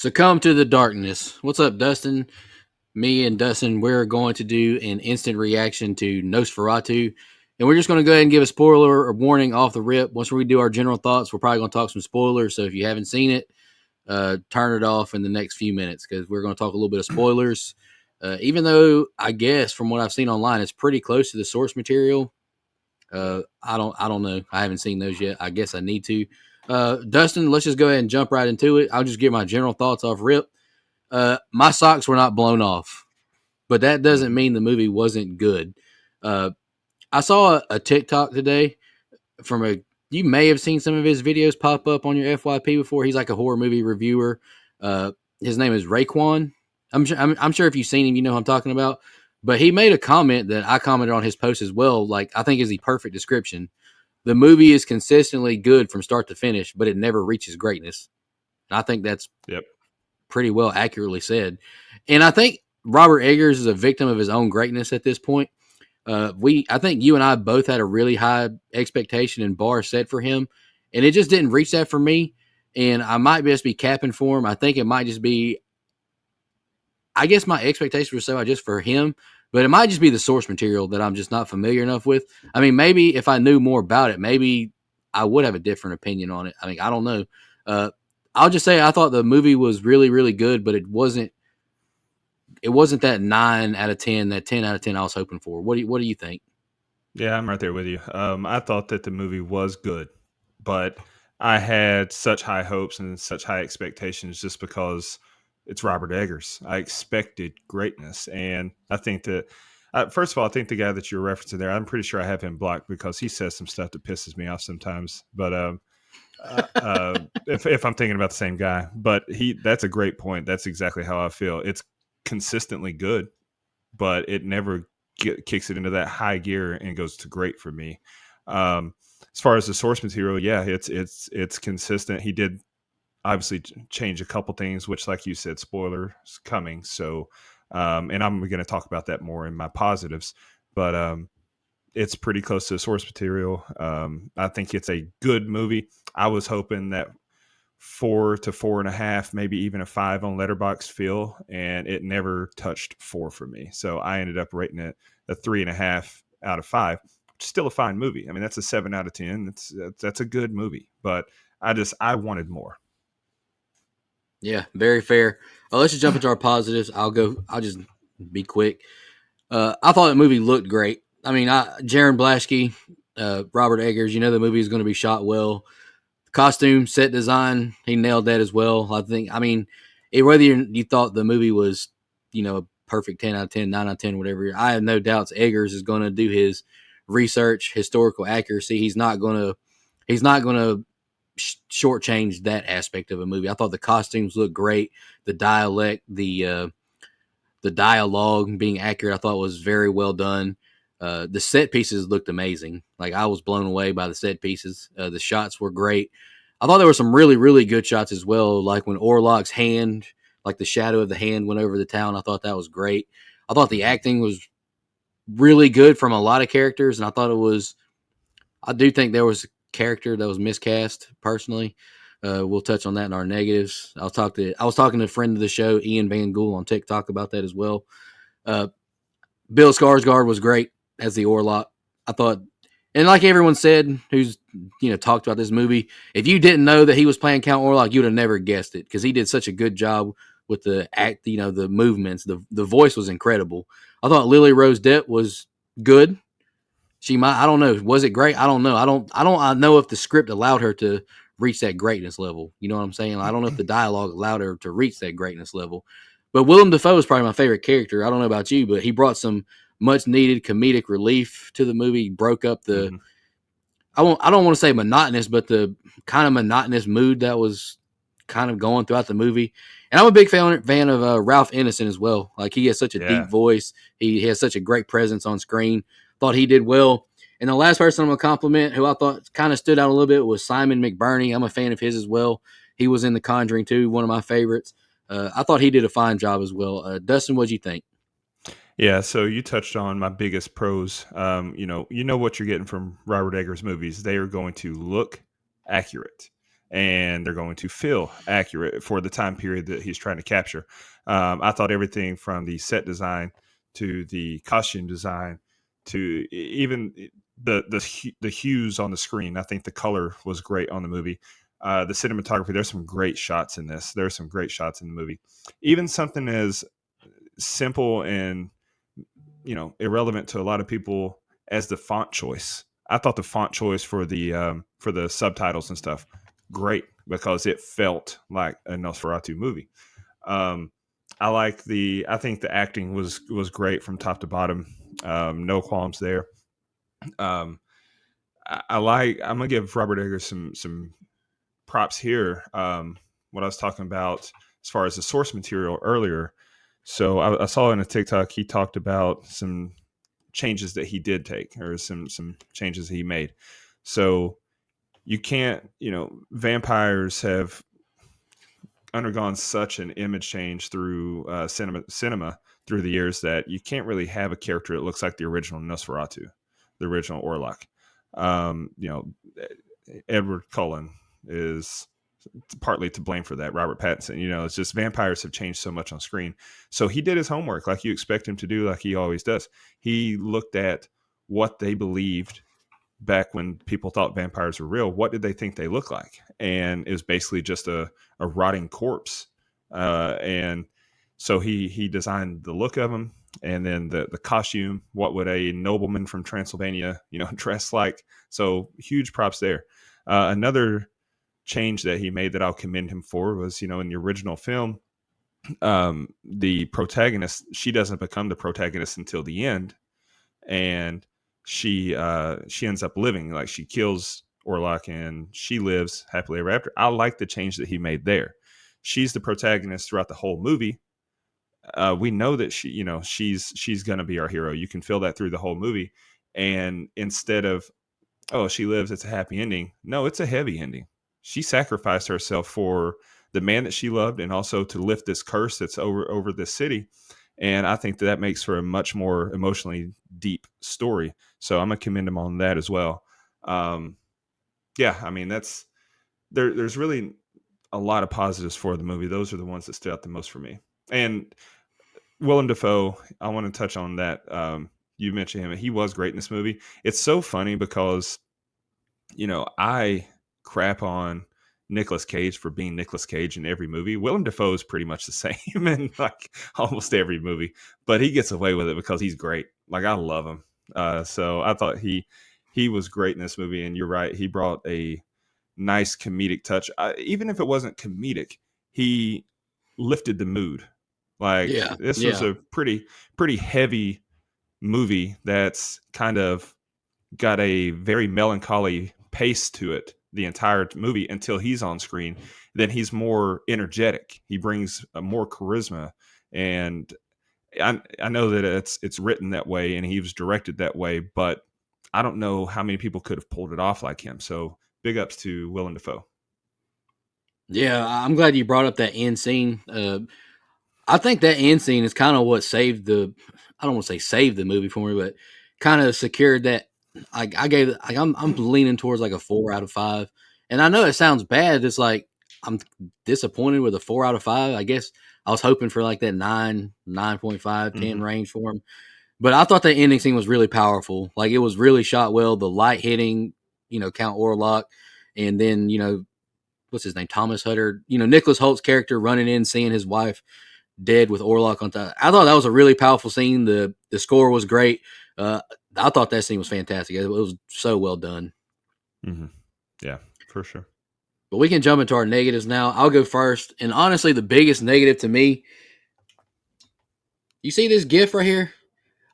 Succumb to the darkness. What's up, Dustin? Me and Dustin, we're going to do an instant reaction to Nosferatu. And we're just going to go ahead and give a spoiler or warning off the rip. Once we do our general thoughts, we're probably going to talk some spoilers. So if you haven't seen it, turn it off in the next few minutes because we're going to talk a little bit of spoilers. Even though I guess from what I've seen online, it's pretty close to the source material. I don't know. I haven't seen those yet. I guess I need to. Dustin, let's just go ahead and jump right into it. I'll just give my general thoughts off rip. My socks were not blown off, but that doesn't Mhm. mean the movie wasn't good. Uh, I saw a TikTok today from a. You may have seen some of his videos pop up on your FYP before. He's like a horror movie reviewer. Uh, his name is Raekwon. I'm sure if you've seen him, you know who I'm talking about. But he made a comment that I commented on his post as well. Like I think is the perfect description. The movie is consistently good from start to finish, but it never reaches greatness. And I think that's Yep. pretty well accurately said. And I think Robert Eggers is a victim of his own greatness at this point. I think you and I both had a really high expectation and bar set for him, and it just didn't reach that for me. And I might just be capping for him. I think it might just be, I guess my expectations were so high just for him, but it might just be the source material that I'm just not familiar enough with. I mean, maybe if I knew more about it, maybe I would have a different opinion on it. I mean, I don't know. Uh, I'll just say I thought the movie was really, really good, but it wasn't that 9 out of 10, that 10 out of 10 I was hoping for. What do you think? Yeah, I'm right there with you. I thought that the movie was good, but I had such high hopes and such high expectations just because it's Robert Eggers. I expected greatness, and I think that first of all, I think the guy that you're referencing there, I'm pretty sure I have him blocked because he says some stuff that pisses me off sometimes. But if I'm thinking about the same guy, but that's a great point. That's exactly how I feel. It's consistently good, but it never kicks it into that high gear and goes to great for me. As far as the source material, yeah, it's consistent. He did obviously change a couple things, which, like you said, spoilers coming. So, and I'm going to talk about that more in my positives, but it's pretty close to the source material. I think it's a good movie. I was hoping that 4 to 4.5, maybe even a 5 on Letterboxd feel, and it never touched 4 for me. So I ended up rating it a 3.5 out of 5. Still a fine movie. I mean, that's a 7 out of 10. That's a good movie, but I wanted more. Yeah, very fair. Let's just jump into our positives. I'll just be quick. I thought the movie looked great. I mean, Jaron Blaschke, Robert Eggers. You know the movie is going to be shot well. Costume, set design, he nailed that as well. I think. I mean, whether you thought the movie was, a perfect 10 out of 10, 9 out of 10, whatever. I have no doubts Eggers is going to do his research, historical accuracy. He's not going to shortchange that aspect of a movie. I thought the costumes looked great. The dialect, the dialogue being accurate, I thought was very well done. The set pieces looked amazing. Like I was blown away by the set pieces. The shots were great. I thought there were some really, really good shots as well. Like when Orlok's hand, like the shadow of the hand went over the town. I thought that was great. I thought the Mhm. acting was really good from a lot of characters, and I thought it was. I do think there was a character that was miscast. Personally, we'll touch on that in our negatives. I was talking to a friend of the show, Ian Van Gool, on TikTok about that as well. Uh, Bill Skarsgård was great as the Orlok. I thought, and like everyone said, who's talked about this movie, if you didn't know that he was playing Count Orlok, you'd have never guessed it because he did such a good job with the act, the movements, the voice was incredible. I thought Lily Rose Depp was good. She might, I don't know, was it great? I don't know. I know if the script allowed her to reach that greatness level. You know what I'm saying? I don't know if the dialogue allowed her to reach that greatness level. But Willem Dafoe is probably my favorite character. I don't know about you, but he brought some much needed comedic relief to the movie. He broke up the Mhm. I don't want to say monotonous, but the kind of monotonous mood that was kind of going throughout the movie. And I'm a big fan of Ralph Ineson as well. Like he has such a deep Yeah. voice. He has such a great presence on screen. Thought he did well. And the last person I'm gonna compliment, who I thought kind of stood out a little bit, was Simon McBurney. I'm a fan of his as well. He was in The Conjuring 2, one of my favorites. I thought he did a fine job as well. Dustin, what'd you think? Yeah, so you touched on my biggest pros. You know what you're getting from Robert Eggers movies. They are going to look accurate. and they're going to feel accurate for the time period that he's trying to capture. I thought everything from the set design to the costume design to even the hues on the screen. I think the color was great on the movie. The cinematography, there's some great shots in this. There's some great shots in the movie. Even something as simple and irrelevant to a lot of people as the font choice. I thought the font choice for the subtitles and stuff great because it felt like a Nosferatu movie. Um, I think the acting was great from top to bottom. No qualms there. Um, I'm gonna give Robert Eggers some props here. What I was talking about as far as the source material earlier. So I saw in a TikTok he talked about some changes that he did take, or some changes he made. So you can't, vampires have undergone such an image change through cinema through the years that you can't really have a character that looks like the original Nosferatu, the original Orlok. Um, you know, Edward Cullen is partly to blame for that. Robert Pattinson, it's just vampires have changed so much on screen. So he did his homework like you expect him to do, like he always does. He looked at what they believed back when people thought vampires were real. What did they think they looked like? And it was basically just a rotting corpse. And so he designed the look of them, and then the costume. What would a nobleman from Transylvania, dress like? So huge props there. Another change that he made that I'll commend him for was, in the original film, the protagonist, she doesn't become the protagonist until the end, and she ends up living, like she kills Orlok and she lives happily ever after. I like the change that he made there. She's the protagonist throughout the whole movie. We know that she's gonna be our hero. You can feel that through the whole movie. And instead of, oh, she lives, it's a happy ending. No, it's a heavy ending. She sacrificed herself for the man that she loved, and also to lift this curse that's over this city. And I think that makes for a much more emotionally deep story. So I'm gonna commend him on that as well. Um, yeah, I mean that's there's really a lot of positives for the movie. Those are the ones that stood out the most for me. And Willem Dafoe, I want to touch on that. You mentioned him; he was great in this movie. It's so funny because I crap on Nicolas Cage for being Nicolas Cage in every movie. Willem Dafoe is pretty much the same in like almost every movie, but he gets away with it because he's great. Like I love him. So I thought he was great in this movie, and you're right. He brought a nice comedic touch. Even if it wasn't comedic, he lifted the mood. Like Yeah, this was yeah, a pretty heavy movie that's kind of got a very melancholy pace to it the entire movie until he's on screen. Then he's more energetic. He brings more charisma, and I know that it's written that way and he was directed that way, but I don't know how many people could have pulled it off like him. So big ups to Willem Dafoe. yeah. I'm glad you brought up that end scene. I think that end scene is kind of what saved the. I don't want to say saved the movie for me, but kind of secured that. I gave. Like, I'm leaning towards like a 4 out of 5, and I know it sounds bad. It's like I'm disappointed with a 4 out of 5. I guess I was hoping for like that 9.5, 10 Hmm. range for him. But I thought that ending scene was really powerful. Like it was really shot well. The light hitting, Count Orlok, and then what's his name, Thomas Hutter. Nicholas Holt's character running in, seeing his wife dead with Orlok on top. I thought that was a really powerful scene. The score was great. Uh, I thought that scene was fantastic. It was so well done. Hmm. Yeah, for sure. But we can jump into our negatives now. I'll go first. And honestly, the biggest negative to me, you see this GIF right here?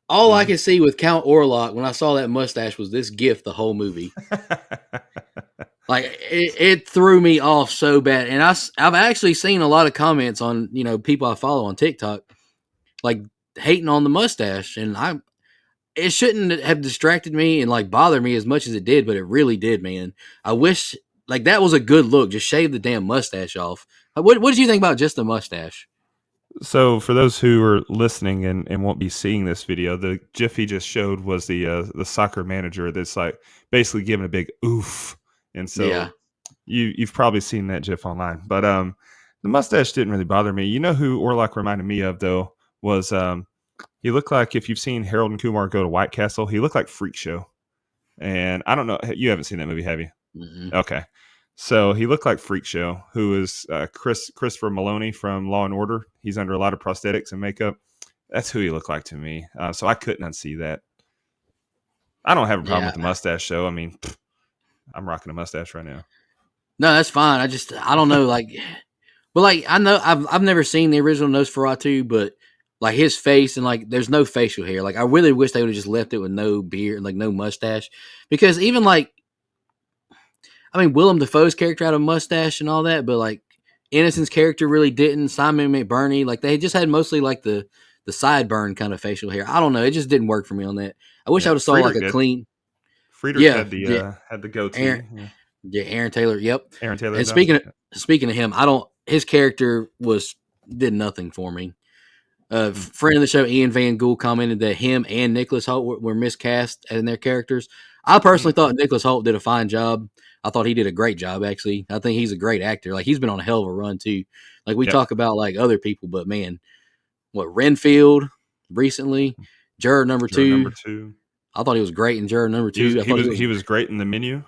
All I Hmm. could see with Count Orlok when I saw that mustache was this GIF the whole movie. Like it threw me off so bad. And I've actually seen a lot of comments on people I follow on TikTok like hating on the mustache, and it shouldn't have distracted me and like bothered me as much as it did, but it really did, man. I wish like that was a good look. Just shave the damn mustache off. What did you think about just the mustache? So, for those who are listening and won't be seeing this video, the GIF he just showed was the soccer manager that's like basically giving a big oof, and so Yeah, You've probably seen that GIF online, but the mustache didn't really bother me. You know who Orlok reminded me of though was he looked like, if you've seen Harold and Kumar Go to White Castle, he looked like Freak Show. And I don't know, you haven't seen that movie, have you? Mm-hmm. Okay. So he looked like Freak Show, who is Christopher Maloney from Law and Order. He's under a lot of prosthetics and makeup. That's who he looked like to me. So I couldn't unsee that. I don't have a problem with Yeah. the mustache, though. I mean, I'm rocking a mustache right now. No, that's fine. I don't know, like, but like I know I've never seen the original Nosferatu, but like his face and like there's no facial hair. Like I really wish they would have just left it with no beard, like no mustache, because even like I mean Willem Dafoe's character had a mustache and all that, but like Innocent's character really didn't. Simon McBurney, like they just had mostly like the sideburn kind of facial hair. I don't know, it just didn't work for me on that. I wish I Yeah, would have saw like Friedrich a did. clean, Friedrich yeah, yeah, had the Aaron, goatee. Yeah. yeah, Aaron Taylor, yep. Aaron Taylor And Johnson. Yeah. speaking of him, I don't. His character was did nothing for me. Mm. Friend of the show, Ian Van Gool, commented that him and Nicholas Holt were miscast in their characters. I personally Mm. thought Nicholas Holt did a fine job. I thought he did a great job, actually. I think he's a great actor. Like, he's been on a hell of a run, too. Like, we Yep. talk about, like, other people, but man, what, Renfield recently, Juror number Juror number two. 2. I thought he was great in Juror number He was two. I he thought he was was he was great in The Menu.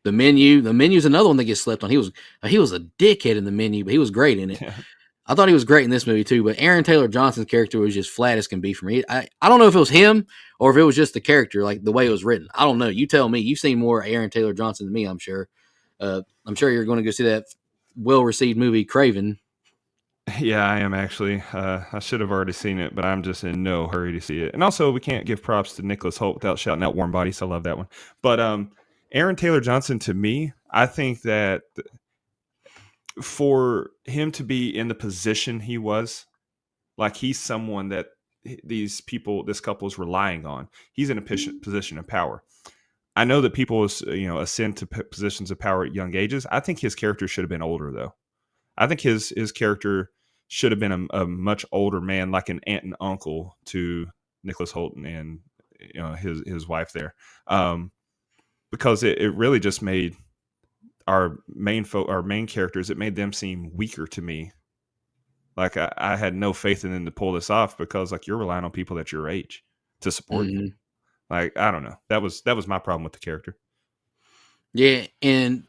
the menu. The menu's another one that gets slept on. He was a dickhead in the menu, but he was great in it. Yeah. I thought he was great in this movie too, but Aaron Taylor Johnson's character was just flat as can be for me. I don't know if it was him or if it was just the character, like the way it was written. I don't know. You tell me. You've seen more Aaron Taylor Johnson than me, I'm sure. I'm sure you're going to go see that well received movie Craven. Yeah, I am actually. I should have already seen it, but I'm just in no hurry to see it. And also, we can't give props to Nicholas Holt without shouting out Warm Bodies. I love that one. But Aaron Taylor Johnson, to me, I think that for him to be in the position he was, like he's someone that this couple is relying on. He's in a position of power. I know that people, ascend to positions of power at young ages. I think his character should have been older, though. I think his character should have been a much older man, like an aunt and uncle to Nicholas Holton and his wife there, because it really just made our main characters, it made them seem weaker to me. Like I had no faith in them to pull this off because like you're relying on people that's your age to support you. Mm-hmm. Like I don't know, that was my problem with the character. Yeah, and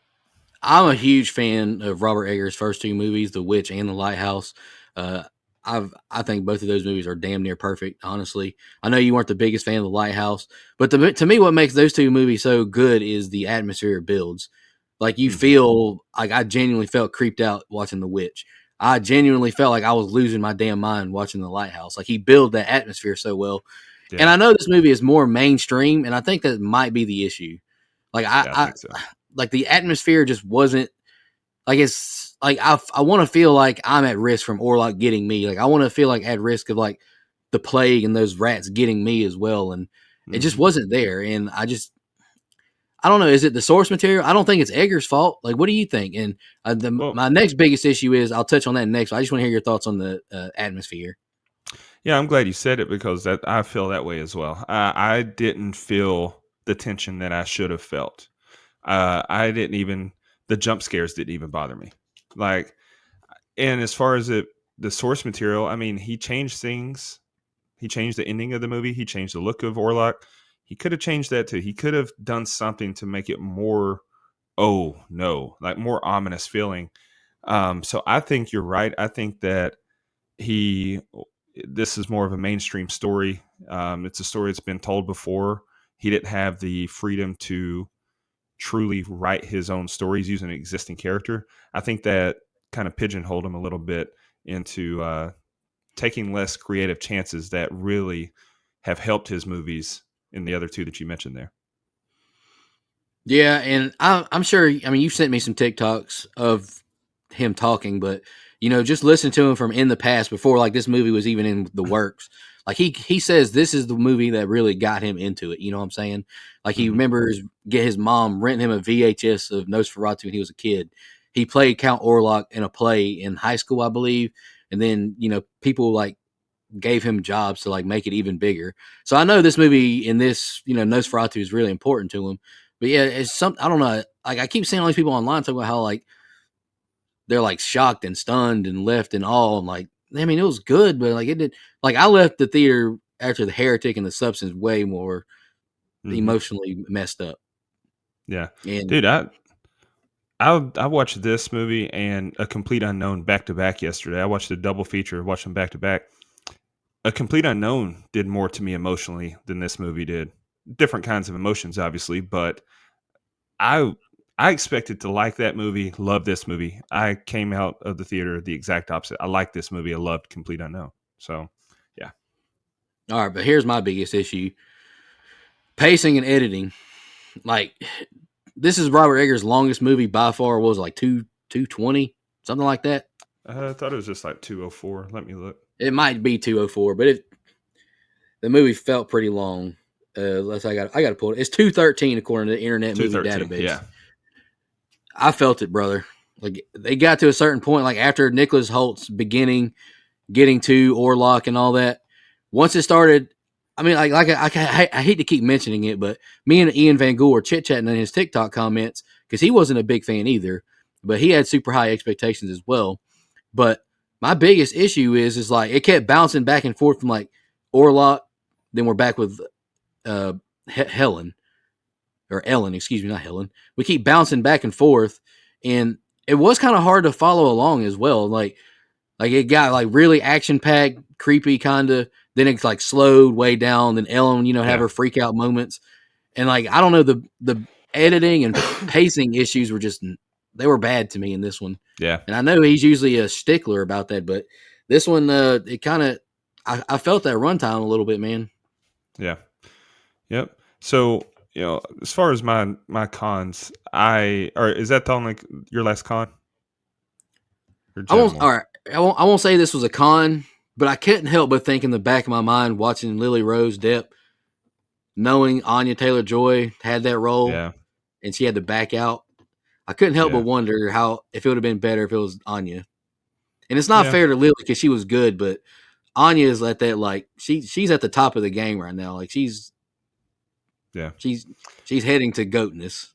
I'm a huge fan of Robert Eggers' first two movies, The Witch and The Lighthouse. Uh, I think both of those movies are damn near perfect. Honestly, I know you weren't the biggest fan of The Lighthouse, but to me, what makes those two movies so good is the atmosphere it builds. Like you Hmm. feel like I genuinely felt creeped out watching The Witch. I genuinely felt like I was losing my damn mind watching The Lighthouse. Like he built that atmosphere so well. And Yeah, I know this movie is more mainstream, and I think that might be the issue. Like yeah, I think so. like the atmosphere just wasn't like it's like I want to feel like I'm at risk from Orlok getting me. Like I want to feel like at risk of like the plague and those rats getting me as well. And it just Hmm. wasn't there. And I don't know. Is it the source material? I don't think it's Egger's fault. Like, what do you think? And Well, my next biggest issue is I'll touch on that next. I just want to hear your thoughts on the atmosphere. yeah, I'm glad you said it because that I feel that way as well. I didn't feel the tension that I should have felt. I didn't even the jump scares didn't even bother me. Like, and as far as the source material, I mean, he changed things. He changed the ending of the movie. He changed the look of Orlok. He could have changed that too. He could have done something to make it more, oh no, like more ominous feeling. So I think you're right. I think that he this is more of a mainstream story. It's a story that's been told before. He didn't have the freedom to truly write his own stories using an existing character. I think that kind of pigeonholed him a little bit into taking less creative chances that really have helped his movies in the other two that you mentioned there. Yeah, and I'm sure. I mean, you've sent me some TikToks of him talking, but just listen to him from in the past before like this movie was even in the works. Like he says this is the movie that really got him into it. You know what I'm saying? Like he Hmm. remembers get his mom renting him a VHS of Nosferatu when he was a kid. He played Count Orlok in a play in high school, I believe, and then people like gave him jobs to like make it even bigger. So I know this movie in this Nosferatu is really important to him. But yeah, it's some I don't know. Like I keep seeing all these people online talking about how like they're like shocked and stunned and left in awe. I'm like, I mean, it was good, but like it did. Like I left the theater after the Heretic and the Substance way more Hmm. emotionally messed up. Yeah, And dude, I watched this movie and A Complete Unknown back to back yesterday. I watched a double feature, watched them back to back. A Complete Unknown did more to me emotionally than this movie did. Different kinds of emotions, obviously, but I I expected to like that movie, love this movie. I came out of the theater the exact opposite. I liked this movie. I loved Complete Unknown. So, yeah. all right, but here's my biggest issue: pacing and editing. Like this is Robert Eggers' longest movie by far. What was it, like 220 something like that? I thought it was just like 204. Let me look. It might be 204, but the movie felt pretty long. I got to pull it. It's 213 according to the Internet Movie 213. Database. Yeah. I felt it, brother. Like they got to a certain point, like after Nicholas Holt's beginning, getting to Orlok and all that. Once it started, I mean, I hate to keep mentioning it, but me and Ian Van Gool were chit chatting in his TikTok comments because he wasn't a big fan either, but he had super high expectations as well. But my biggest issue is like it kept bouncing back and forth from like Orlok, then we're back with uh, Helen or Ellen, excuse me, not Helen. We keep bouncing back and forth, and it was kind of hard to follow along as well. Like it got like really action packed, creepy kind of. Then it's like slowed way down. Then Ellen, have Yeah. her freak out moments, and like I don't know the editing and pacing issues were just they were bad to me in this one. Yeah. And I know he's usually a stickler about that, but this one, it kind of I felt that runtime a little bit, man. Yeah. Yep. So, as far as my cons, or is that the only your last con? Or do I you have won't. All more? right, I won't say this was a con, but I couldn't help but think in the back of my mind watching Lily Rose Depp, knowing Anya Taylor Joy had that role Yeah. and she had to back out. I couldn't help but Yeah. wonder how if it would have been better if it was Anya. And it's not Yeah. fair to Lily because she was good, but Anya is at that like she's at the top of the game right now. Like Yeah. she's she's heading to goatness.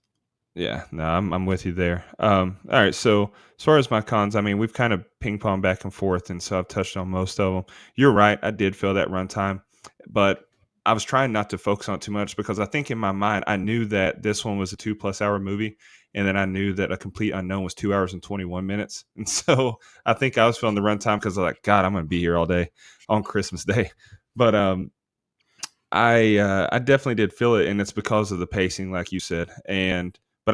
Yeah, no, I'm with you there. All right, so as far as my cons, I mean, we've kind of ping pong back and forth, and so I've touched on most of them. You're right, I did feel that runtime, but I was trying not to focus on it too much because I think in my mind I knew that this one was a 2+ hour movie, and then I knew that A Complete Unknown was 2 hours and 21 minutes, and so I think I was feeling the runtime because I was like, God, I'm going to be here all day on Christmas Day, but I definitely did feel it, and it's because of the pacing, like you said. But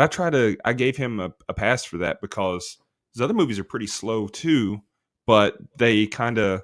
I gave him a pass for that because his other movies are pretty slow too, but they kind of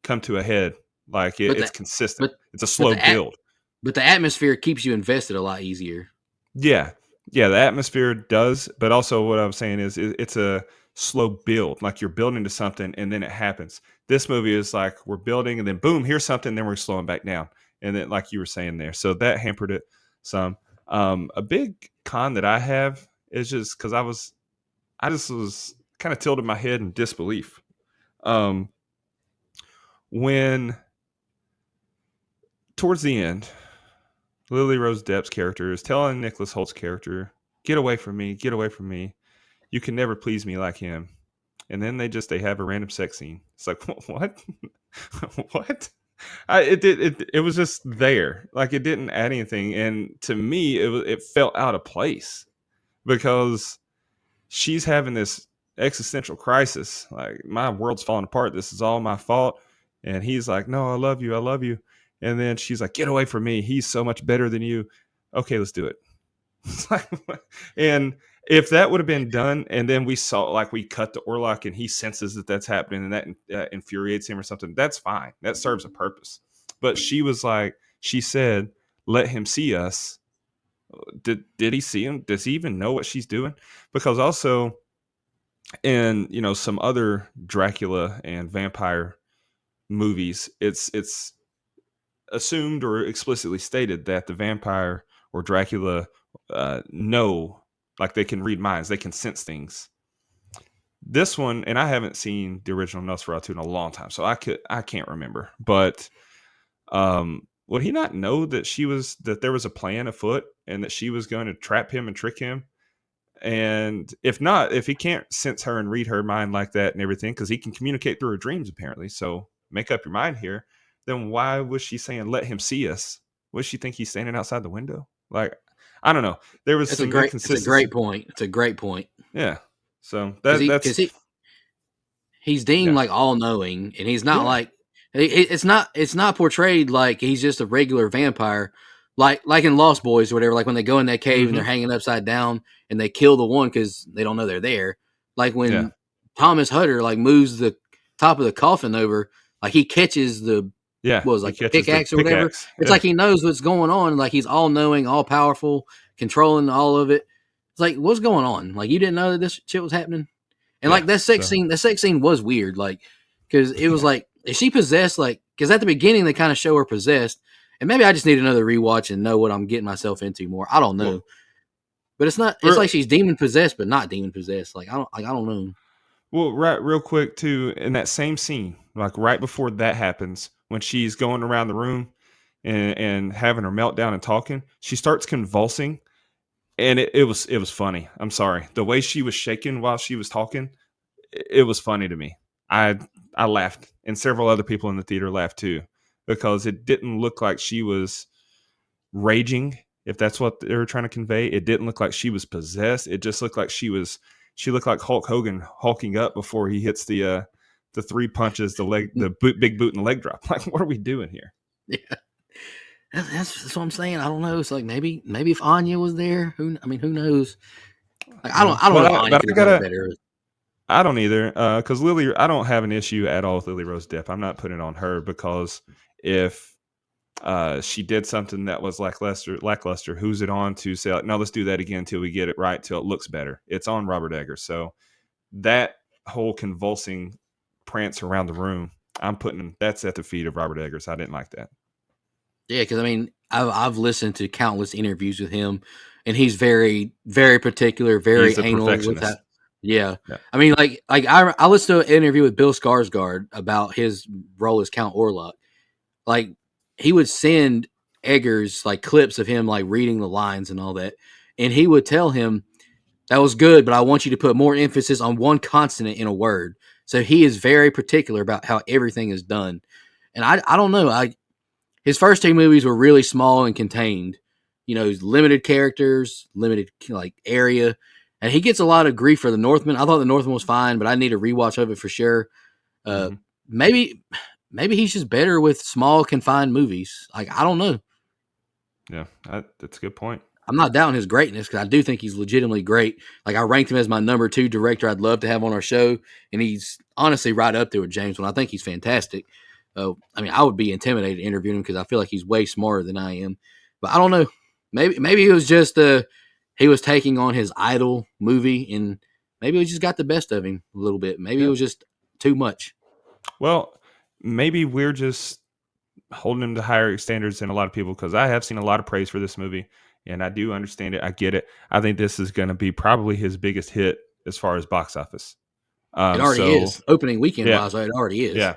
come to a head. Like But it's the consistent. but It's a but slow the at build. but the atmosphere keeps you invested a lot easier. Yeah, yeah. The atmosphere does, but also what I'm saying is it's a slow build. Like you're building to something, and then it happens. This movie is like we're building, and then boom, here's something, then we're slowing back down, and then like you were saying there, so that hampered it some. A big con that I have is just because I just was kind of tilted my head in disbelief. Um, when towards the end, Lily Rose Depp's character is telling Nicholas Holt's character, "Get away from me, get away from me. You can never please me like him." And then they have a random sex scene. It's like what? What? It was just there. Like it didn't add anything. And to me, it felt out of place because she's having this existential crisis. Like my world's falling apart. This is all my fault. And he's like, "No, I love you. I love you." And then she's like, "Get away from me. He's so much better than you." Okay, let's do it. And if that would have been done, and then we saw like we cut to Orlok and he senses that that's happening and that infuriates him or something, that's fine. That serves a purpose. But she was like, she said, "Let him see us." Did he see him? Does he even know what she's doing? Because also in some other Dracula and vampire movies, it's assumed or explicitly stated that the vampire or Dracula know, like they can read minds, they can sense things. This one, and I haven't seen the original Nosferatu in a long time, so I can't remember. But would he not know that there was a plan afoot and that she was going to trap him and trick him? And if not, if he can't sense her and read her mind like that and everything, because he can communicate through her dreams apparently. So make up your mind here. Then why was she saying let him see us? Would she think he's standing outside the window? Like, I don't know. There was some It's a inconsistency. great point. It's a great point Yeah. So because that's he's deemed yeah. like all knowing, and he's not Yeah. like it's not portrayed like he's just a regular vampire, like in Lost Boys or whatever. Like when they go in that cave and they're Hmm. hanging upside down and they kill the one because they don't know they're there. Like Yeah. when Thomas Hutter like moves the top of the coffin over, like he catches the Yeah. what was it, He like the catches the pickaxe or whatever. pickaxe. It's Yeah. like he knows what's going on. Like he's all knowing, all powerful, controlling all of it. It's like what's going on? Like you didn't know that this shit was happening. And Yeah. like So that sex scene was weird, like because it was yeah. like is she possessed? Like because at the beginning they kind of show her possessed, and maybe I just need another rewatch and know what I'm getting myself into more. I don't know, Well, but it's not. It's re- like she's demon possessed, but not demon possessed. Like I don't know. well, right, real quick too. In that same scene, like right before that happens, when she's going around the room and having her meltdown and talking, she starts convulsing, and it was funny. I'm sorry, the way she was shaking while she was talking, it was funny to me. I I laughed, and several other people in the theater laughed too, because it didn't look like she was raging, if that's what they were trying to convey. It didn't look like she was possessed. It just looked like she looked like Hulk Hogan hulking up before he hits the three punches, big boot and leg drop. Like, what are we doing here? Yeah, that's what I'm saying. I don't know. It's like maybe if Anya was there, who knows? Like Yeah, I don't know but if I Anya but could I have done it gotta better. I don't either, because Lily. I don't have an issue at all with Lily Rose Depp. I'm not putting it on her, because if she did something that was lackluster, who's it on to say like, no, let's do that again until we get it right, till it looks better? It's on Robert Eggers. So that whole convulsing prance around the room, I'm putting that's at the feet of Robert Eggers. I didn't like that. Yeah, because I mean, I've listened to countless interviews with him, and he's very, very particular, very He's a anal with perfectionist. that. Yeah, Yeah. I mean, like I listened to an interview with Bill Skarsgård about his role as Count Orlok. Like he would send Eggers like clips of him like reading the lines and all that, and he would tell him that was good, but I want you to put more emphasis on one consonant in a word. So he is very particular about how everything is done, and I don't know. His first two movies were really small and contained. You know, limited characters, limited like area, and he gets a lot of grief for the Northman. I thought the Northman was fine, but I need a rewatch of it for sure. Uh, Hmm. maybe maybe he's just better with small confined movies. Like I don't know. Yeah, that's a good point. I'm not doubting his greatness because I do think he's legitimately great. Like I ranked him as my number 2 director I'd love to have on our show, and he's honestly right up there with James. When I think he's fantastic. I mean, I would be intimidated interviewing him because I feel like he's way smarter than I am. But I don't know. Maybe it was just he was taking on his idol movie, and maybe we just got the best of him a little bit. Maybe it Yeah. was just too much. Well, maybe we're just holding him to higher standards than a lot of people, because I have seen a lot of praise for this movie, and I do understand it. I get it. I think this is going to be probably his biggest hit as far as box office. It already So is opening weekend yeah, wise. It already is. yeah,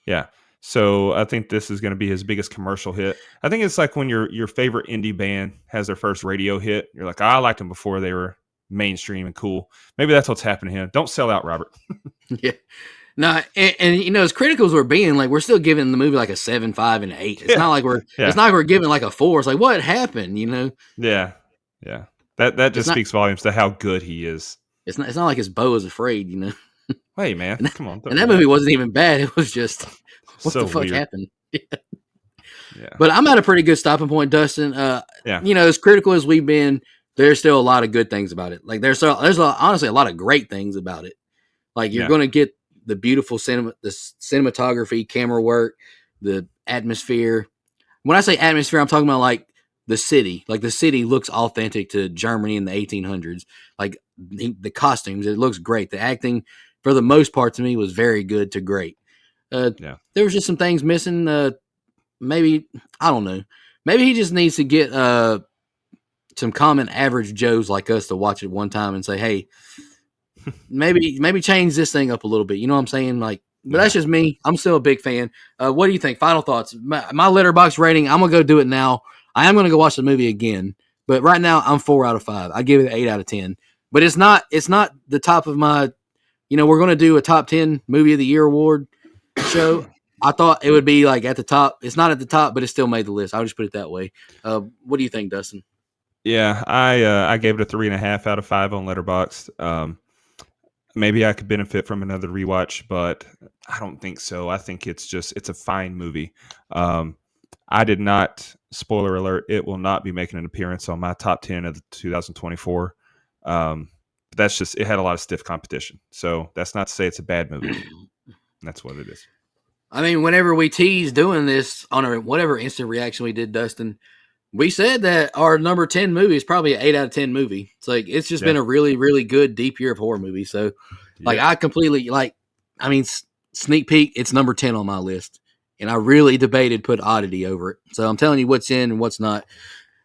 yeah. So I think this is going to be his biggest commercial hit. I think it's like when your favorite indie band has their first radio hit. You're like, oh, I liked them before they were mainstream and cool. Maybe that's what's happening here. Don't sell out, Robert. Yeah. No, and you know, as critical as we're being, like we're still giving the movie like a 7, 5, and 8. Yeah, It's yeah, not like we're giving like a 4. It's like what happened, you know? yeah, yeah. That It's just not speaks volumes to how good he is. it's not like his Bo is afraid, you know. Hey, man, And that, come on, don't and do that movie that. wasn't even bad. It was just what So the fuck weird. happened. Yeah, But I'm at a pretty good stopping point, Dustin. yeah, You know, as critical as we've been, there's still a lot of good things about it. Like honestly a lot of great things about it. Like you're yeah, going to get the beautiful the cinematography, camera work, the atmosphere. When I say atmosphere, I'm talking about like the city. Like the city looks authentic to Germany in the 1800s. Like the costumes, it looks great. The acting, for the most part, to me, was very good to great. yeah. There was just some things missing. Maybe I don't know. Maybe he just needs to get some common average Joes like us to watch it one time and say, "Hey, maybe change this thing up a little bit." You know what I'm saying? Like But that's Yeah. just me. I'm still a big fan. What do you think? Final thoughts. My letterbox rating. I'm gonna go do it now. I am gonna go watch the movie again. But right now, I'm 4 out of 5. I give it an 8 out of 10. But it's not. It's not the top of my. We're gonna do a top 10 movie of the year award show. I thought it would be like at the top. It's not at the top, but it still made the list. I'll just put it that way. What do you think, Dustin? Yeah, I gave it a 3.5 out of 5 on Letterboxd. Maybe I could benefit from another rewatch, but I don't think so. I think it's a fine movie. I did not, spoiler alert, it will not be making an appearance on my top 10 of the 2024. But that's just, it had a lot of stiff competition. So that's not to say it's a bad movie. That's what it is. I mean, whenever we teased doing this on our whatever instant reaction we did, Dustin, we said that our number 10 movie is probably an 8 out of 10 movie. It's like, it's just Yeah. been a really, really good, deep year of horror movies. So, like, Yep. I completely, like, I mean, sneak peek, it's number 10 on my list. And I really debated put Oddity over it. So I'm telling you what's in and what's not.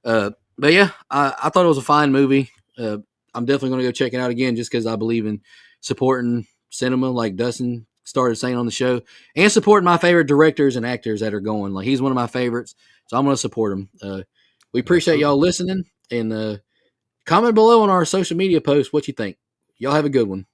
But yeah, I thought it was a fine movie. I'm definitely going to go check it out again just because I believe in supporting cinema, like Dustin started saying on the show, and supporting my favorite directors and actors that are going. Like, he's one of my favorites, so I'm going to support him. We appreciate Absolutely. y'all listening, and comment below on our social media posts what you think. Y'all have a good one.